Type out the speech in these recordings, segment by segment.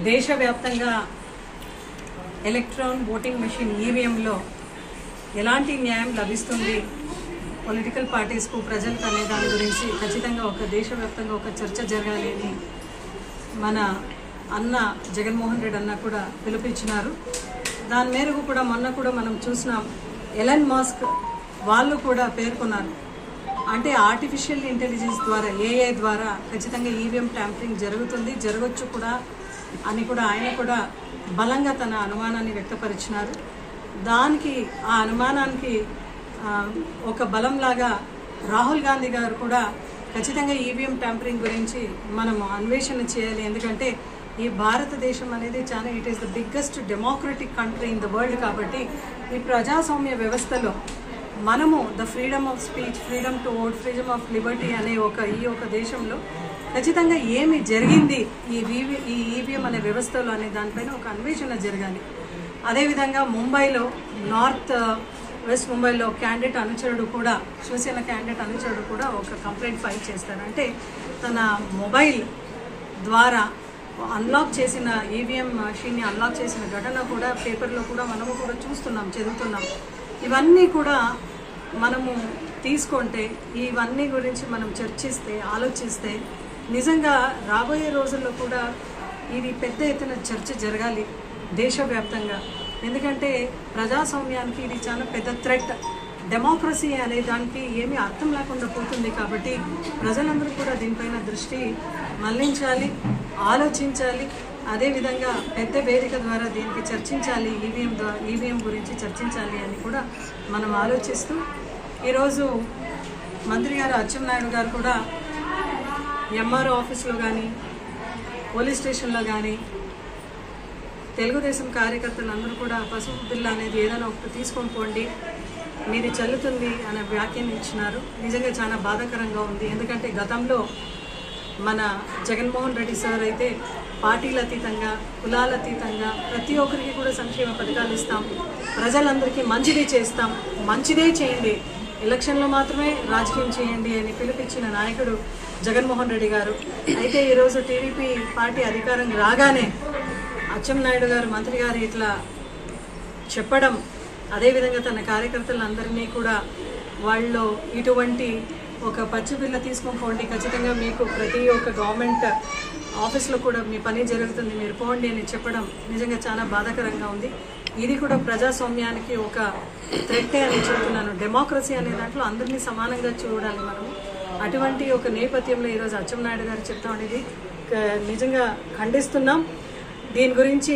దేశవ్యాప్తంగా electron voting machine ఈవీఎంలో ఎలాంటి న్యాయం లభిస్తుంది పొలిటికల్ పార్టీస్కు ప్రజలకు అనే దాని గురించి ఖచ్చితంగా ఒక దేశవ్యాప్తంగా ఒక చర్చ జరగాలి అని మన అన్న జగన్మోహన్ రెడ్డి అన్న కూడా పిలుపునిచ్చినారు. దాని మేరకు కూడా మొన్న కూడా మనం చూసినాం. ఎలన్ మస్క్ వాళ్ళు కూడా పేర్కొన్నారు. అంటే ఆర్టిఫిషియల్ ఇంటెలిజెన్స్ ద్వారా ఏఐ ద్వారా ఖచ్చితంగా ఈవీఎం ట్యాంపరింగ్ జరగవచ్చు కూడా అని కూడా ఆయన కూడా బలంగా తన అనుమానాన్ని వ్యక్తపరిచినారు. దానికి ఆ అనుమానానికి ఒక బలంలాగా రాహుల్ గాంధీ గారు కూడా ఖచ్చితంగా ఈవీఎం ట్యాంపరింగ్ గురించి మనము అన్వేషణ చేయాలి. ఎందుకంటే ఈ భారతదేశం అనేది చాలా it is the biggest democratic country in the world. కాబట్టి ఈ ప్రజాస్వామ్య వ్యవస్థలో మనము the freedom of speech, freedom to vote, freedom of Liberty అనే ఈ దేశంలో ఖచ్చితంగా ఏమి జరిగింది ఈ ఈవీఎం అనే వ్యవస్థలో అనే దానిపైన ఒక అన్వేషణ జరగాలి. అదేవిధంగా ముంబైలో వెస్ట్ ముంబైలో క్యాండిడేట్ అనుచరుడు కూడా శివసేన క్యాండిడేట్ అనుచరుడు కూడా ఒక కంప్లైంట్ ఫైల్ చేస్తారు. అంటే తన మొబైల్ ద్వారా అన్లాక్ చేసిన ఈవీఎం మెషిన్ని అన్లాక్ చేసిన ఘటన కూడా పేపర్లో కూడా మనము కూడా చూస్తున్నాం, చదువుతున్నాం. ఇవన్నీ కూడా మనము తీసుకుంటే ఇవన్నీ గురించి మనం చర్చిస్తే ఆలోచిస్తే నిజంగా రాబోయే రోజుల్లో కూడా ఇది పెద్ద ఎత్తున చర్చ జరగాలి దేశవ్యాప్తంగా. ఎందుకంటే ప్రజాస్వామ్యానికి ఇది చాలా పెద్ద థ్రెట్. డెమోక్రసీ అనే దానికి ఏమీ అర్థం లేకుండా పోతుంది. కాబట్టి ప్రజలందరూ కూడా దీనిపైన దృష్టి మళ్లించాలి, ఆలోచించాలి. అదేవిధంగా పెద్ద వేదిక ద్వారా దీనికి చర్చించాలి, ఈవీఎం గురించి చర్చించాలి అని కూడా మనం ఆలోచిస్తూ ఈరోజు మంత్రి గారు అచ్చెన్నాయుడు గారు కూడా ఎంఆర్ఓ ఆఫీస్లో కానీ పోలీస్ స్టేషన్లో కానీ తెలుగుదేశం కార్యకర్తలందరూ కూడా పసుపు బిల్ల అనేది ఏదైనా ఒకటి తీసుకొని పోండి, మీది చల్లుతుంది అనే వ్యాఖ్యానించినారు. నిజంగా చాలా బాధాకరంగా ఉంది. ఎందుకంటే గతంలో మన జగన్మోహన్ రెడ్డి సార్ అయితే పార్టీల అతీతంగా, కులాల అతీతంగా ప్రతి ఒక్కరికి కూడా సంక్షేమ పథకాలు ఇస్తాం, ప్రజలందరికీ మంచిది చేస్తాం, మంచిదే చేయండి, ఎలక్షన్లో మాత్రమే రాజకీయం చేయండి అని పిలుపిచ్చిన నాయకుడు జగన్మోహన్ రెడ్డి గారు. అయితే ఈరోజు టీడీపీ పార్టీ అధికారం రాగానే అచ్చెన్నాయుడు గారు మంత్రి గారు ఇట్లా చెప్పడం, అదేవిధంగా తన కార్యకర్తలందరినీ కూడా వాళ్ళు ఇటువంటి ఒక పచ్చి బిల్ల తీసుకొని పోండి, ఖచ్చితంగా మీకు ప్రతి ఒక్క గవర్నమెంట్ ఆఫీస్లో కూడా మీ పని జరుగుతుంది, మీరు పోండి అని చెప్పడం నిజంగా చాలా బాధాకరంగా ఉంది. ఇది కూడా ప్రజాస్వామ్యానికి ఒక థ్రెట్టే అని చెప్తున్నాను. డెమోక్రసీ అనే దాంట్లో అందరినీ సమానంగా చూడాలి మనము. అటువంటి ఒక నేపథ్యంలో ఈరోజు అచ్చెన్నాయుడు గారు చెప్తా ఉండేది నిజంగా ఖండిస్తున్నాం. దీని గురించి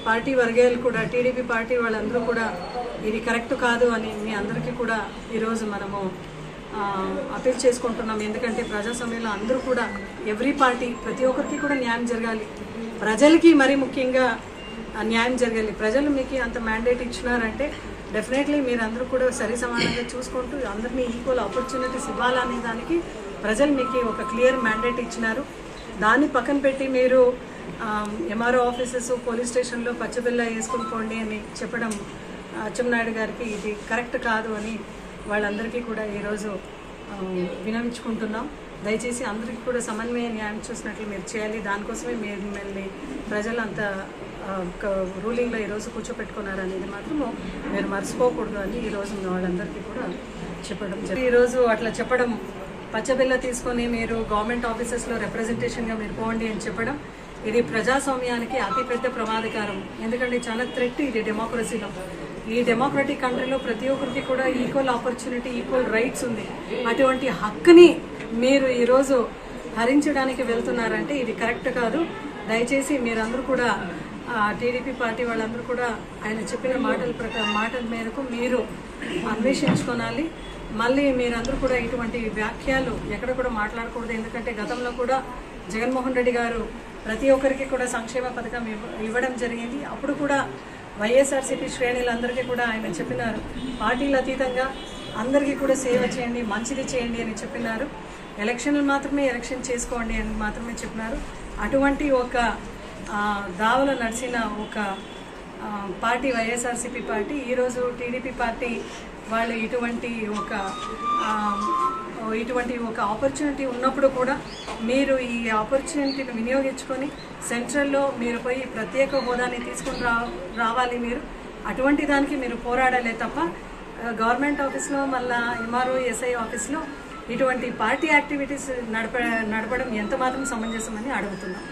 పార్టీ వర్గాలు కూడా టీడీపీ పార్టీ వాళ్ళందరూ కూడా ఇది కరెక్ట్ కాదు అని మీ అందరికీ కూడా ఈరోజు మనము అపీల్ చేసుకుంటున్నాం. ఎందుకంటే ప్రజాస్వామ్యంలో అందరూ కూడా ఎవ్రీ పార్టీ ప్రతి ఒక్కరికి కూడా న్యాయం జరగాలి, ప్రజలకి మరీ ముఖ్యంగా న్యాయం జరగాలి. ప్రజలు మీకు అంత మ్యాండేట్ ఇచ్చినారంటే డెఫినెట్లీ మీరు అందరూ కూడా సరి సమానంగా చూసుకుంటూ అందరినీ ఈక్వల్ ఆపర్చునిటీస్ ఇవ్వాలనే దానికి ప్రజలు మీకు ఒక క్లియర్ మ్యాండేట్ ఇచ్చినారు. దాన్ని పక్కన పెట్టి మీరు ఎంఆర్ఓ ఆఫీసెస్, పోలీస్ స్టేషన్లో పచ్చబిల్ల వేసుకుని పోండి అని చెప్పడం అచ్చెన్నాయుడు గారికి ఇది కరెక్ట్ కాదు అని వాళ్ళందరికీ కూడా ఈరోజు వినవించుకుంటున్నాం. దయచేసి అందరికీ కూడా సమన్వయ న్యాయం చూసినట్లు మీరు చేయాలి. దానికోసమే మీరు మిమ్మల్ని ప్రజలు అంత రూలింగ్లో ఈరోజు కూర్చోపెట్టుకున్నారు అనేది మాత్రము మీరు మర్చిపోకూడదు అని ఈరోజు వాళ్ళందరికీ కూడా చెప్పడం జరిగింది. ఈరోజు అట్లా చెప్పడం, పచ్చబిల్ల తీసుకొని మీరు గవర్నమెంట్ ఆఫీసెస్లో రిప్రజెంటేషన్గా మీరు పోండి అని చెప్పడం ఇది ప్రజాస్వామ్యానికి అతిపెద్ద ప్రమాదకారం. ఎందుకంటే చాలా థ్రెట్ ఇది డెమోక్రసీలో. ఈ డెమోక్రటిక్ కంట్రీలో ప్రతి ఒక్కరికి కూడా ఈక్వల్ ఆపర్చునిటీ, ఈక్వల్ రైట్స్ ఉంది. అటువంటి హక్కుని మీరు ఈరోజు హరించడానికి వెళ్తున్నారంటే ఇది కరెక్ట్ కాదు. దయచేసి మీరందరూ కూడా టీడీపీ పార్టీ వాళ్ళందరూ కూడా ఆయన చెప్పిన మాటల మేరకు మీరు అన్వేషించుకోనాలి. మళ్ళీ మీరందరూ కూడా ఇటువంటి వ్యాఖ్యలు ఎక్కడ కూడా మాట్లాడకూడదు. ఎందుకంటే గతంలో కూడా జగన్మోహన్ రెడ్డి గారు ప్రతి ఒక్కరికి కూడా సంక్షేమ పథకం ఇవ్వడం జరిగింది. అప్పుడు కూడా వైఎస్ఆర్సీపీ శ్రేణులందరికీ కూడా ఆయన చెప్పినారు, పార్టీలు అతీతంగా అందరికీ కూడా సేవ చేయండి, మంచిది చేయండి అని చెప్పినారు. ఎలక్షన్లు మాత్రమే ఎలక్షన్ చేసుకోండి అని మాత్రమే చెప్పినారు. అటువంటి ఒక దావలో నడిచిన ఒక పార్టీ వైఎస్ఆర్సీపీ పార్టీ ఈరోజు టీడీపీ పార్టీ వాళ్ళు ఇటువంటి ఒక ఇటువంటి ఒక ఆపర్చునిటీ ఉన్నప్పుడు కూడా మీరు ఈ ఆపర్చునిటీని వినియోగించుకొని సెంట్రల్లో మీరు పోయి ప్రత్యేక హోదాని తీసుకుని రావాలి. మీరు అటువంటి దానికి మీరు పోరాడాలే తప్ప గవర్నమెంట్ ఆఫీస్లో మళ్ళీ ఎంఆర్ఓ ఎస్ఐ ఆఫీస్లో ఇటువంటి పార్టీ యాక్టివిటీస్ నడపడం ఎంత మాత్రం సమంజసమని అడుగుతున్నాం.